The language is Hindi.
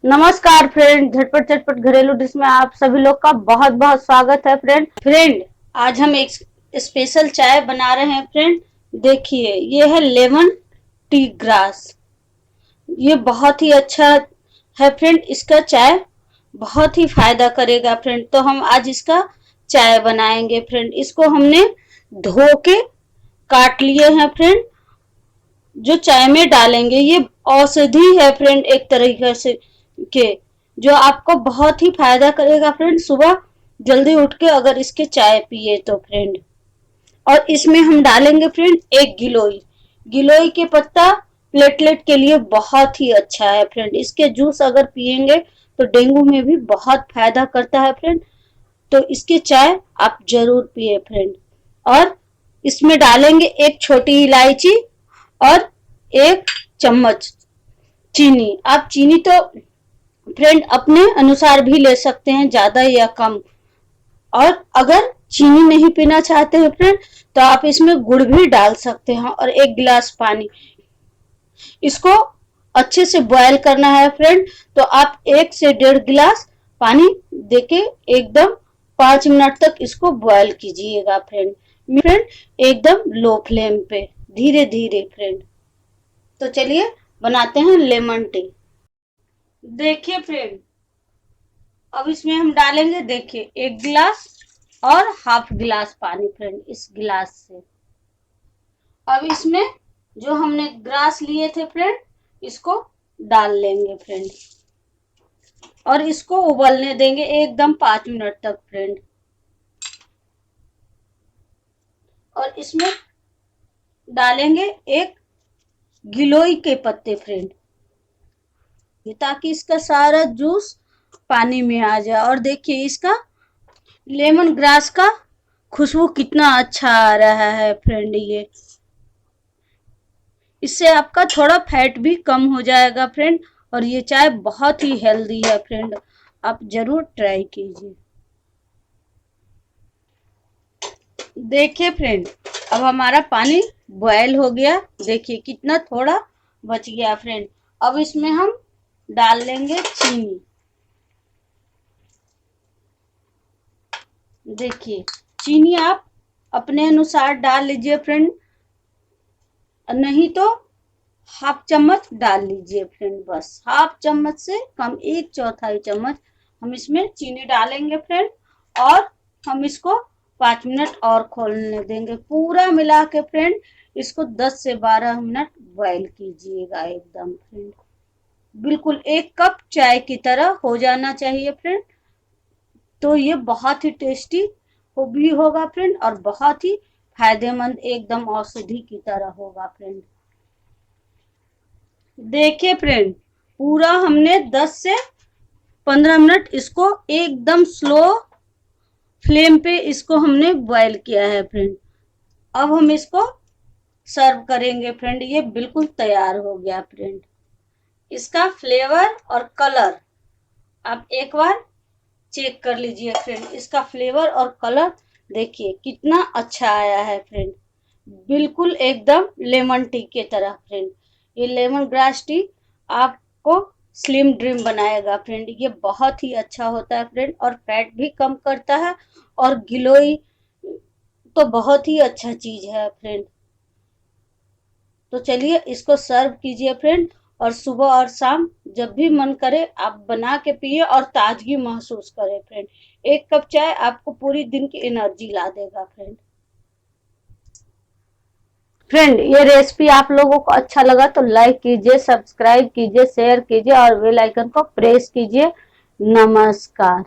नमस्कार फ्रेंड, झटपट झटपट घरेलू डिश में आप सभी लोग का बहुत बहुत स्वागत है फ्रेंड आज हम एक स्पेशल चाय बना रहे हैं फ्रेंड। देखिए, ये है लेमन टी ग्रास। ये बहुत ही अच्छा है फ्रेंड। इसका चाय बहुत ही फायदा करेगा फ्रेंड। तो हम आज इसका चाय बनाएंगे फ्रेंड। इसको हमने धो के काट लिए हैं फ्रेंड। जो चाय में डालेंगे ये औषधि है फ्रेंड, एक तरीके से के जो आपको बहुत ही फायदा करेगा फ्रेंड। सुबह जल्दी उठ के अगर इसके चाय पिए तो फ्रेंड। और इसमें हम डालेंगे फ्रेंड एक गिलोई। गिलोई के पत्ता प्लेटलेट के लिए बहुत ही अच्छा है फ्रेंड। इसके जूस अगर पिएंगे तो डेंगू में भी बहुत फायदा करता है फ्रेंड। तो इसके चाय आप जरूर पिए फ्रेंड। और इसमें डालेंगे एक छोटी इलायची और एक चम्मच चीनी। आप चीनी तो फ्रेंड अपने अनुसार भी ले सकते हैं, ज्यादा या कम। और अगर चीनी नहीं पीना चाहते हैं फ्रेंड तो आप इसमें गुड़ भी डाल सकते हैं। और एक गिलास पानी। इसको अच्छे से बॉयल करना है फ्रेंड। तो आप 1 से 1.5 गिलास पानी देके एकदम 5 मिनट तक इसको बॉयल कीजिएगा फ्रेंड। एकदम लो फ्लेम पे, धीरे धीरे फ्रेंड। तो चलिए बनाते हैं लेमन टी। देखिए फ्रेंड, अब इसमें हम डालेंगे, देखिए 1 गिलास और हाफ गिलास पानी फ्रेंड, इस गिलास से। अब इसमें जो हमने ग्रास लिए थे फ्रेंड, इसको डाल लेंगे फ्रेंड। और इसको उबलने देंगे एकदम 5 मिनट तक फ्रेंड। और इसमें डालेंगे एक गिलोई के पत्ते फ्रेंड, ताकि इसका सारा जूस पानी में आ जाए। और देखिए इसका लेमन ग्रास का खुशबू कितना अच्छा आ रहा है फ्रेंड। ये इससे आपका थोड़ा फैट भी कम हो जाएगा फ्रेंड। और ये चाय बहुत ही हेल्दी है फ्रेंड, आप जरूर ट्राई कीजिए। देखिए फ्रेंड, अब हमारा पानी बॉयल हो गया। देखिए कितना थोड़ा बच गया फ्रेंड। अब इसमें हम डाल लेंगे चीनी। देखिए चीनी आप अपने अनुसार डाल लीजिए फ्रेंड, नहीं तो हाफ चम्मच डाल लीजिए फ्रेंड। बस हाफ चम्मच से कम, 1/4 चम्मच हम इसमें चीनी डालेंगे फ्रेंड। और हम इसको 5 मिनट और खोलने देंगे। पूरा मिला के फ्रेंड इसको 10 से 12 मिनट बॉयल कीजिएगा एकदम फ्रेंड। बिल्कुल 1 कप चाय की तरह हो जाना चाहिए फ्रेंड। तो ये बहुत ही टेस्टी भी होगा फ्रेंड और बहुत ही फायदेमंद, एकदम औषधि की तरह होगा फ्रेंड। देखिए फ्रेंड, पूरा हमने 10 से 15 मिनट इसको एकदम स्लो फ्लेम पे इसको हमने बॉयल किया है फ्रेंड। अब हम इसको सर्व करेंगे फ्रेंड। ये बिल्कुल तैयार हो गया फ्रेंड। इसका फ्लेवर और कलर आप एक बार चेक कर लीजिए फ्रेंड। इसका फ्लेवर और कलर देखिए कितना अच्छा आया है फ्रेंड। बिल्कुल एकदम लेमन टी के तरह फ्रेंड। ये लेमन ग्रास टी आपको स्लिम ड्रीम बनाएगा फ्रेंड। ये बहुत ही अच्छा होता है फ्रेंड और फैट भी कम करता है। और गिलोई तो बहुत ही अच्छा चीज है फ्रेंड। तो चलिए इसको सर्व कीजिए फ्रेंड। और सुबह और शाम जब भी मन करे आप बना के पिए और ताजगी महसूस करें फ्रेंड। 1 कप चाय आपको पूरी दिन की एनर्जी ला देगा फ्रेंड। ये रेसिपी आप लोगों को अच्छा लगा तो लाइक कीजिए, सब्सक्राइब कीजिए, शेयर कीजिए और बेल आइकन को प्रेस कीजिए। नमस्कार।